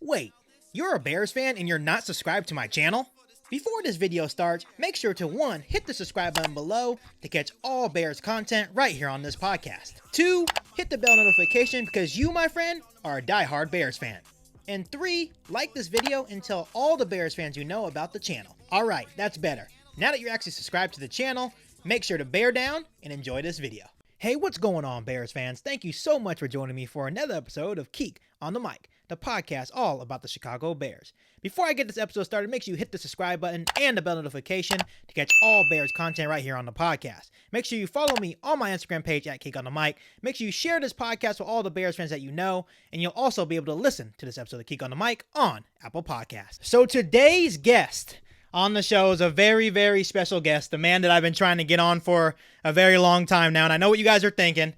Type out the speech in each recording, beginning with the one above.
Wait, you're a Bears fan and you're not subscribed to my channel? Before this video starts, make sure to 1. Hit the subscribe button below to catch all Bears content right here on this podcast. 2. Hit the bell notification because you, my friend, are a diehard Bears fan. And 3. Like this video and tell all the Bears fans you know about the channel. Alright, that's better. Now that you're actually subscribed to the channel, make sure to bear down and enjoy this video. Hey, what's going on, Bears fans? Thank you so much for joining me for another episode of Keek on the Mic, the podcast all about the Chicago Bears. Before I get this episode started, make sure you hit the subscribe button and the bell notification to catch all Bears content right here on the podcast. Make sure you follow me on my Instagram page at Keek on the Mic. Make sure you share this podcast with all the Bears fans that you know, and you'll also be able to listen to this episode of Keek on the Mic on Apple Podcasts. So today's guest on the show is a very, very special guest, the man that I've been trying to get on for a very long time now, and I know what you guys are thinking.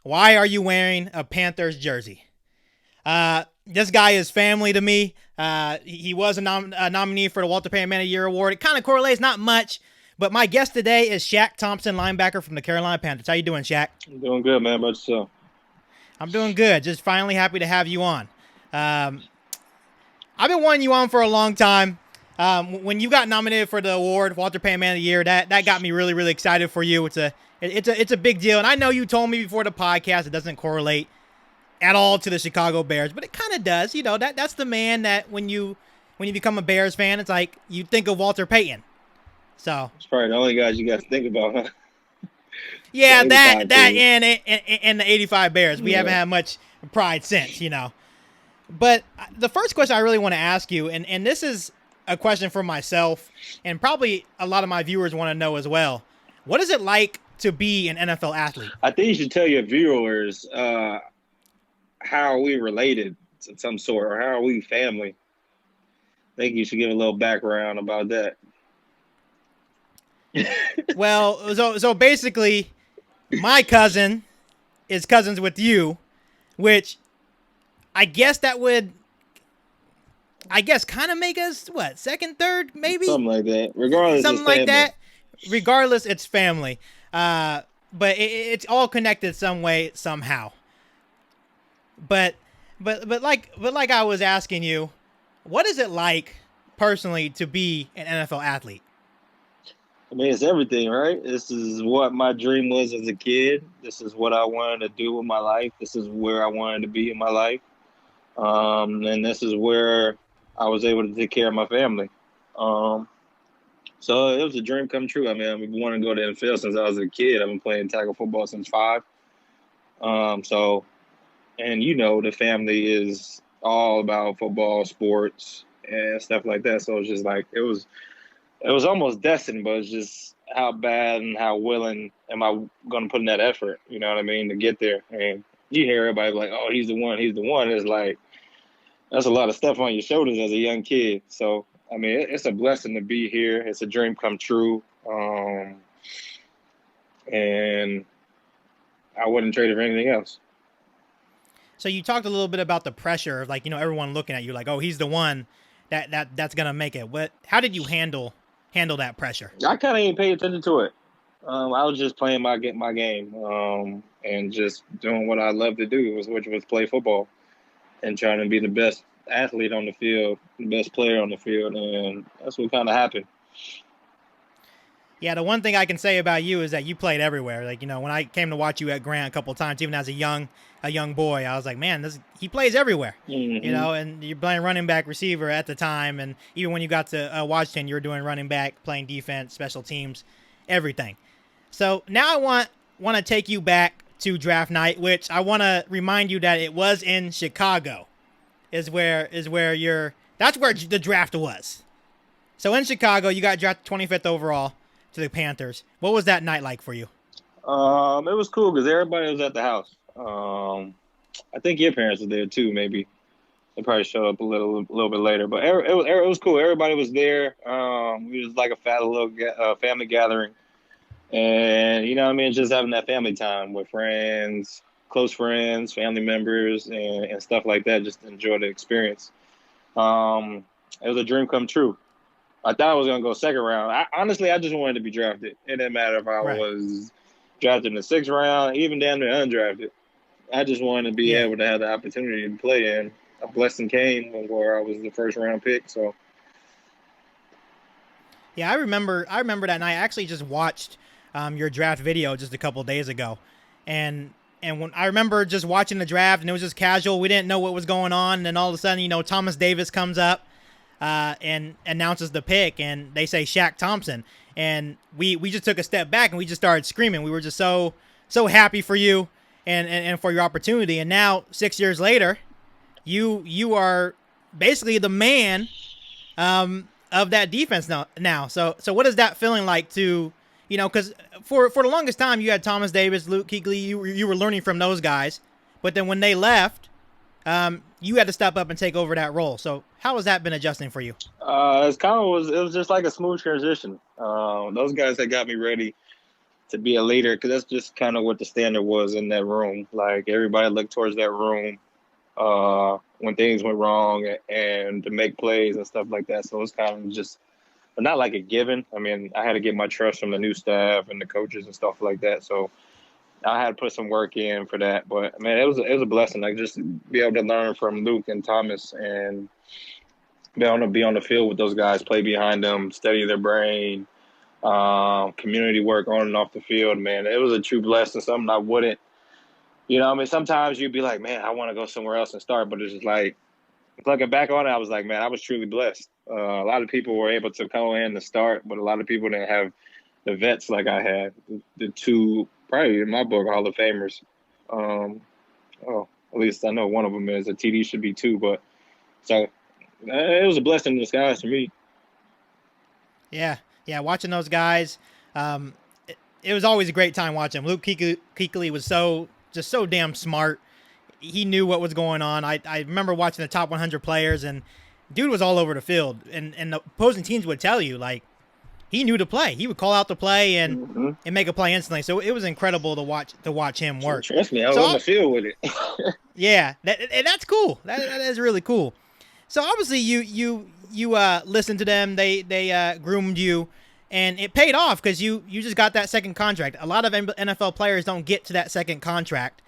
Why are you wearing a Panthers jersey? This guy is family to me. He was a nominee for the Walter Payton Man of the Year award. It kind of correlates, not much, but my guest today is Shaq Thompson, linebacker from the Carolina Panthers. How you doing, Shaq? I'm doing good, man. About yourself? I'm doing good. Just finally happy to have you on. I've been wanting you on for a long time. When you got nominated for the award, Walter Payton Man of the Year, that got me really, really excited for you. It's a big deal, and I know you told me before the podcast it doesn't correlate at all to the Chicago Bears, but it kind of does. You know, that's the man that when you become a Bears fan, it's like you think of Walter Payton. So it's probably the only guys you got to think about, huh? Yeah, that and the 85 Bears. We haven't had much pride since, you know. But the first question I really want to ask you, and this is a question for myself, and probably a lot of my viewers want to know as well. What is it like to be an NFL athlete? I think you should tell your viewers how are we related to some sort, or how are we family. I think you should give a little background about that. Well, so basically, my cousin is cousins with you, which I guess kind of make us, what, second, third, maybe? Something like that. Regardless, something like that. Regardless, it's family. But it's all connected some way, somehow. But like I was asking you, what is it like personally to be an NFL athlete? I mean, it's everything, right? This is what my dream was as a kid. This is what I wanted to do with my life. This is where I wanted to be in my life. And this is where I was able to take care of my family. So it was a dream come true. I mean, I've been wanting to go to the NFL since I was a kid. I've been playing tackle football since 5. And you know, the family is all about football, sports, and stuff like that. So it's just like it was almost destined, but it's just how bad and how willing am I going to put in that effort? You know what I mean, to get there. And you hear everybody like, "Oh, he's the one, he's the one." It's like that's a lot of stuff on your shoulders as a young kid. So I mean, it's a blessing to be here. It's a dream come true, and I wouldn't trade it for anything else. So you talked a little bit about the pressure of, like, you know, everyone looking at you like, oh, he's the one that's gonna make it. How did you handle that pressure? I kind of ain't pay attention to it. I was just playing my game, and just doing what I love to do, which was play football and trying to be the best athlete on the field, the best player on the field, and that's what kind of happened. Yeah, the one thing I can say about you is that you played everywhere. Like, you know, when I came to watch you at Grant a couple of times, even as a young boy, I was like, man, he plays everywhere. Mm-hmm. You know, and you're playing running back, receiver at the time, and even when you got to Washington, you were doing running back, playing defense, special teams, everything. So now I want to take you back to draft night, which I want to remind you that it was in Chicago. That's where the draft was. So in Chicago, you got drafted 25th overall to the Panthers. What was that night like for you? It was cool because everybody was at the house. I think your parents were there too. Maybe they probably showed up a little bit later, but it was cool. Everybody was there. It was like a little family gathering, and you know what I mean, just having that family time with friends, close friends, family members, and stuff like that. Just to enjoy the experience. It was a dream come true. I thought I was going to go second round. Honestly, I just wanted to be drafted. It didn't matter if I was drafted in the 6th round, even damn near undrafted. I just wanted to be able to have the opportunity to play in. a blessing came where I was the first round pick. So Yeah, I remember that night. I actually just watched your draft video just a couple days ago, and when I remember just watching the draft, and it was just casual. We didn't know what was going on, and then all of a sudden, Thomas Davis comes up and announces the pick, and they say Shaq Thompson, and we just took a step back and we just started screaming. We were just so happy for you and for your opportunity. And now 6 years later, you are basically the man of that defense now. So what is that feeling like to, because for the longest time you had Thomas Davis, Luke Kuechly, you were learning from those guys, but then when they left, you had to step up and take over that role. So how has that been adjusting for you? it was just like a smooth transition. Those guys that got me ready to be a leader, because that's just kind of what the standard was in that room. Like everybody looked towards that room when things went wrong and to make plays and stuff like that. So it's kind of just, but not like a given. I mean, I had to get my trust from the new staff and the coaches and stuff like that. So I had to put some work in for that. But man, it was a blessing. Like just be able to learn from Luke and Thomas and be able to be on the field with those guys, play behind them, study their brain, community work on and off the field. Man, it was a true blessing. Something I wouldn't. I mean, sometimes you'd be like, man, I want to go somewhere else and start, but it's just like, looking back on it, I was like, man, I was truly blessed. A lot of people were able to come in and start, but a lot of people didn't have the vets like I had. The two, probably in my book, Hall of Famers. At least I know one of them is. A TD should be two, but so it was a blessing in disguise for me. Yeah, watching those guys, it was always a great time watching. Luke Kuechly was so damn smart. He knew what was going on. I remember watching the top 100 players, and dude was all over the field. And the opposing teams would tell you, like, he knew the play. He would call out the play and make a play instantly. So it was incredible to watch him work. Trust me, I was on the field with it. Yeah, that's cool. That is really cool. So obviously you listened to them. They groomed you, and it paid off because you just got that second contract. A lot of NFL players don't get to that second contract.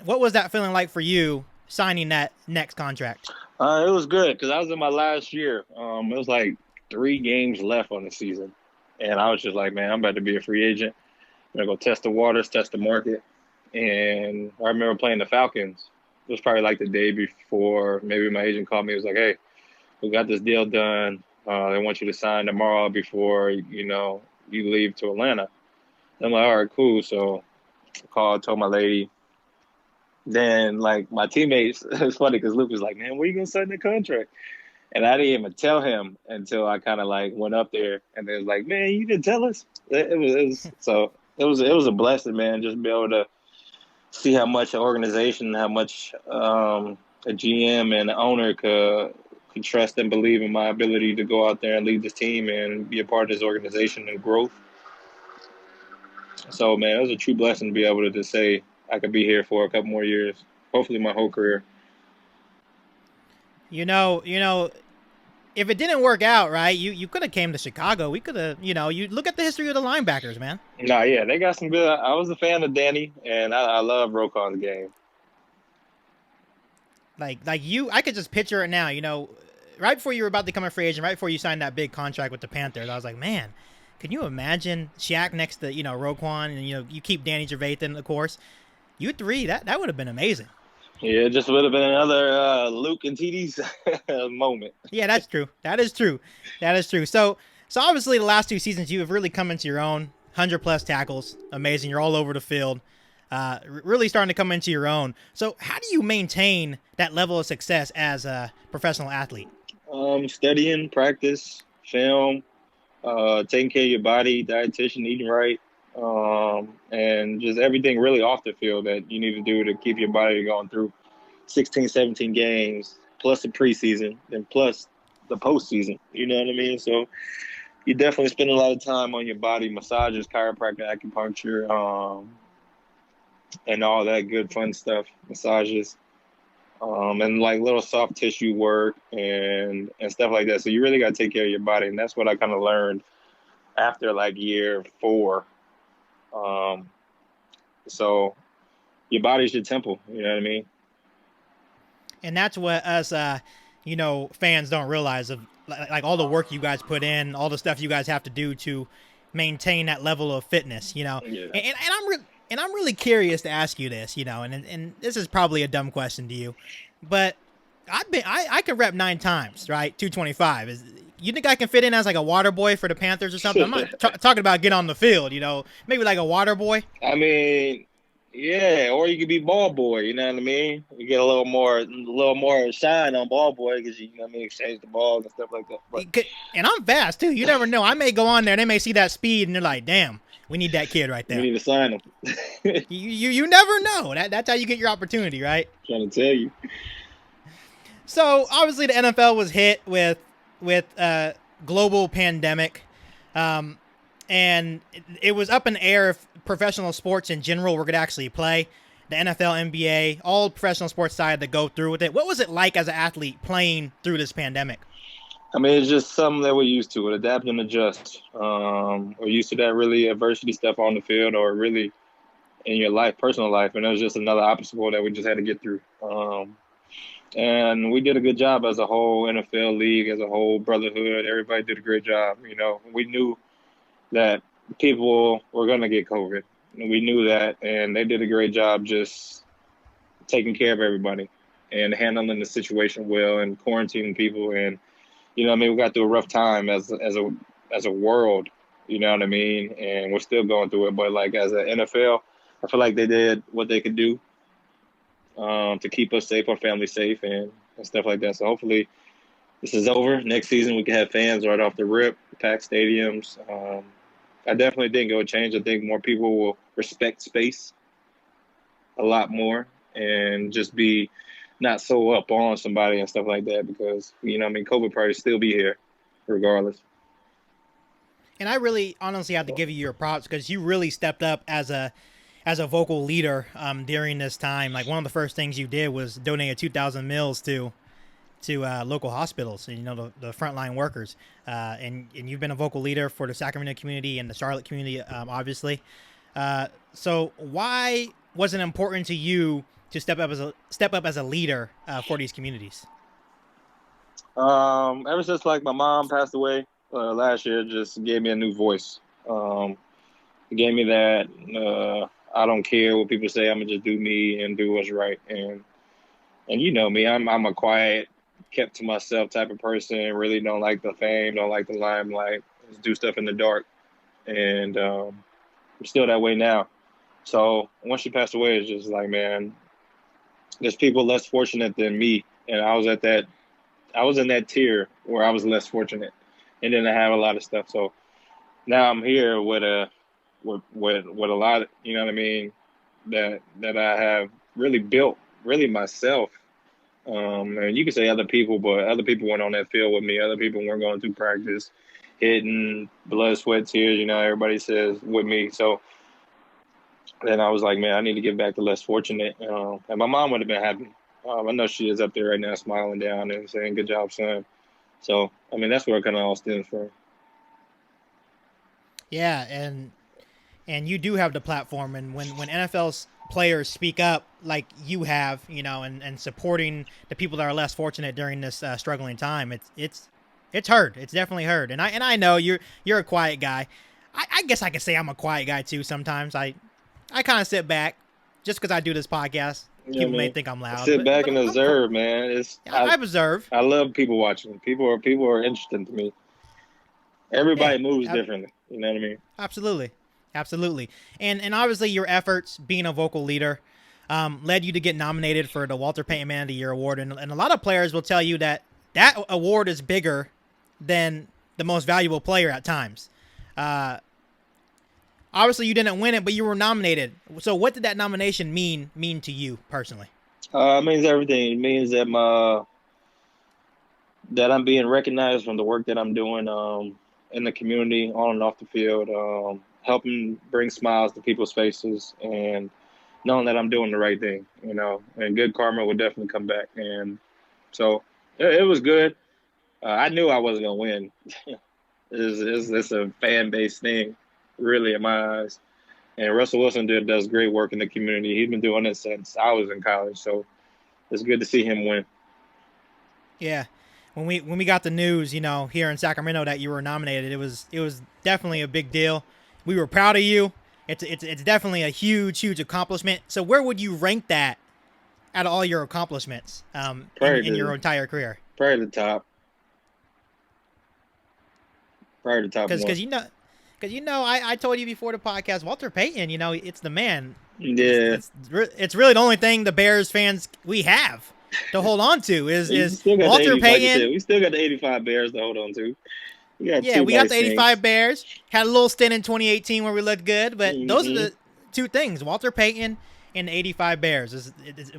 What was that feeling like for you signing that next contract? It was good because I was in my last year. It was like 3 games left on the season, and I was just like, man, I'm about to be a free agent. I'm gonna go test the waters, test the market. And I remember playing the Falcons. It was probably like the day before. Maybe my agent called me. He was like, hey, we got this deal done. They want you to sign tomorrow before you leave to Atlanta. And I'm like, all right, cool. So I called, told my lady. Then, like, my teammates, it's funny because Luke was like, man, where you going to sign the contract? And I didn't even tell him until I kind of, like, went up there. And they was like, man, you didn't tell us? It was a blessing, man, just be able to see how much an organization, how much a GM and the owner could trust and believe in my ability to go out there and lead this team and be a part of this organization and growth. So, man, it was a true blessing to be able to just say I could be here for a couple more years, hopefully my whole career. If it didn't work out, right, you could have came to Chicago. We could have, you look at the history of the linebackers, man. Nah, yeah, they got some good. I was a fan of Danny, and I love Roquan's game. I could just picture it now, right before you were about to become a free agent, right before you signed that big contract with the Panthers. I was like, man, can you imagine Shaq next to, Roquan, and, you keep Danny Trevathan, of course. You three, that would have been amazing. Yeah, it just would have been another Luke and TD's moment. Yeah, that's true. That is true. So obviously the last 2 seasons you have really come into your own. 100+ tackles, amazing. You're all over the field, really starting to come into your own. So how do you maintain that level of success as a professional athlete? Studying, practice, film, taking care of your body, dietitian, eating right. And just everything really off the field that you need to do to keep your body going through 16, 17 games, plus the preseason, and plus the postseason. You know what I mean? So you definitely spend a lot of time on your body, massages, chiropractic, acupuncture, and all that good fun stuff, massages, and like little soft tissue work and stuff like that. So you really got to take care of your body. And that's what I kind of learned after like year 4. So your body's your temple, you know what I mean? And that's what us, fans don't realize of like all the work you guys put in, all the stuff you guys have to do to maintain that level of fitness, Yeah. And I'm really curious to ask you this, and this is probably a dumb question to you, but I can rep 9 times, right? 225 is. You think I can fit in as like a water boy for the Panthers or something? I'm not talking about get on the field, maybe like a water boy. I mean, yeah, or you could be ball boy. You know what I mean? You get a little more shine on ball boy because you know what I mean, exchange the balls and stuff like that. But And I'm fast too. You never know. I may go on there, and they may see that speed, and they're like, "Damn, we need that kid right there." we need to sign him. You never know. That's how you get your opportunity, right? Trying to tell you. So obviously the NFL was hit with global pandemic, and it was up in the air if professional sports in general were going to actually play. The NFL, NBA, all professional sports decided to go through with it. What was it like as an athlete playing through this pandemic? I mean, it's just something that we're used to. It adapt and adjust. We're used to that really adversity stuff on the field, or really in your life, personal life, and it was just another obstacle that we just had to get through. And we did a good job as a whole NFL league, as a whole brotherhood. Everybody did a great job. We knew that people were going to get COVID. We knew that, and they did a great job just taking care of everybody and handling the situation well and quarantining people. And, we got through a rough time as a world, you know what I mean? And we're still going through it. But, like, as an NFL, I feel like they did what they could do to keep us safe, our family safe, and stuff like that. So hopefully this is over. Next season we can have fans right off the rip, pack stadiums. I definitely think it will change. I think more people will respect space a lot more and just be not so up on somebody and stuff like that because, COVID probably still be here regardless. And I really honestly have to give you your props because you really stepped up as a vocal leader during this time. Like one of the first things you did was donate 2,000 meals to local hospitals and the frontline workers. And you've been a vocal leader for the Sacramento community and the Charlotte community, obviously. So why was it important to you to step up as a leader for these communities? Ever since like my mom passed away last year, it just gave me a new voice. It gave me that. I don't care what people say. I'm gonna just do me and do what's right. And you know me, I'm a quiet, kept to myself type of person. Really don't like the fame, don't like the limelight. Just do stuff in the dark. And I'm still that way now. So once she passed away, it's just like, man, there's people less fortunate than me, and I was in that tier where I was less fortunate, and then I have a lot of stuff. So now I'm here with a lot, you know what I mean, that I have really built, really myself. And you can say other people, but other people weren't on that field with me. Other people weren't going through practice, hitting, blood, sweat, tears. Everybody says with me. So then I was like, man, I need to get back to less fortunate. And my mom would have been happy. I know she is up there right now, smiling down and saying, "Good job, son." So I mean, that's where it kind of all stems from. Yeah, and you do have the platform, and when NFL's players speak up like you have, and supporting the people that are less fortunate during this struggling time, it's heard. It's definitely heard. And I know you're a quiet guy. I guess I could say I'm a quiet guy too. Sometimes I kind of sit back just because I do this podcast. People may think I'm loud. Sit back and observe, man. I observe. I love people watching. People are interesting to me. Everybody moves differently. You know what I mean? Absolutely. And obviously your efforts being a vocal leader led you to get nominated for the Walter Payton Man of the Year award. And a lot of players will tell you that award is bigger than the most valuable player at times. Obviously you didn't win it, but you were nominated. So what did that nomination mean to you personally? It means everything. It means that that I'm being recognized from the work that I'm doing in the community, on and off the field, helping bring smiles to people's faces, and knowing that I'm doing the right thing, and good karma will definitely come back. And so it was good. I knew I wasn't going to win. It's a fan-based thing, really, in my eyes. And Russell Wilson does great work in the community. He's been doing it since I was in college, so it's good to see him win. Yeah. When we got the news, here in Sacramento that you were nominated, it was definitely a big deal. We were proud of you. It's definitely a huge accomplishment. So where would you rank that out of all your accomplishments in your entire career? Probably the top. Probably the top one. Because I told you before the podcast, Walter Payton, it's the man. Yeah. It's really the only thing the Bears fans we have to hold on to is Walter Payton. We still got the 85 Bears to hold on to. We got the 85 Bears. Had a little stint in 2018 where we looked good, but those are the two things: Walter Payton and the 85 Bears is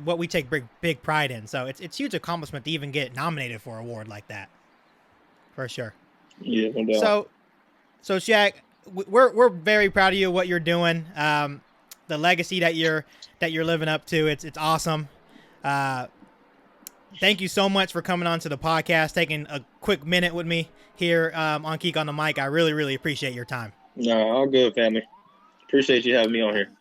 what we take big pride in. So it's huge accomplishment to even get nominated for an award like that, for sure. Yeah, no doubt. So Shaq, we're very proud of you, what you're doing, the legacy that you're living up to. It's awesome. Thank you so much for coming on to the podcast, taking a quick minute with me here on Geek on the Mic. I really appreciate your time. No, all good, family. Appreciate you having me on here.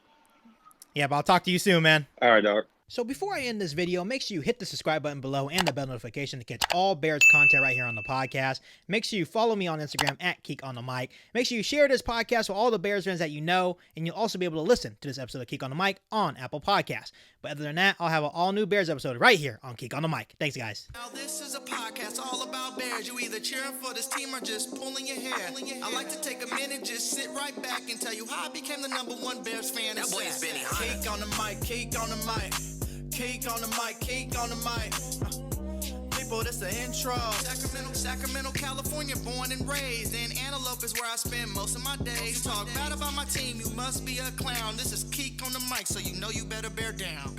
Yeah, but I'll talk to you soon, man. All right, dog. So before I end this video, make sure you hit the subscribe button below and the bell notification to catch all Bears content right here on the podcast. Make sure you follow me on Instagram at Geek on the Mic. Make sure you share this podcast with all the Bears fans that you know, and you'll also be able to listen to this episode of Geek on the Mic on Apple Podcasts. But other than that, I'll have an all-new Bears episode right here on Geek on the Mic. Thanks, guys. Now this is a podcast all about Bears. You either cheering for this team or just pulling your hair. I like to take a minute, just sit right back and tell you how I became the #1 Bears fan. That boy is Benny Hunter. Geek on the Mic, Geek on the Mic. Geek on the Mic, Geek on the Mic. People, this the intro. Sacramento, California, born and raised. And Antelope is where I spend most of my days. Talk bad about my team, you must be a clown. This is Geek on the Mic, so you know you better bear down.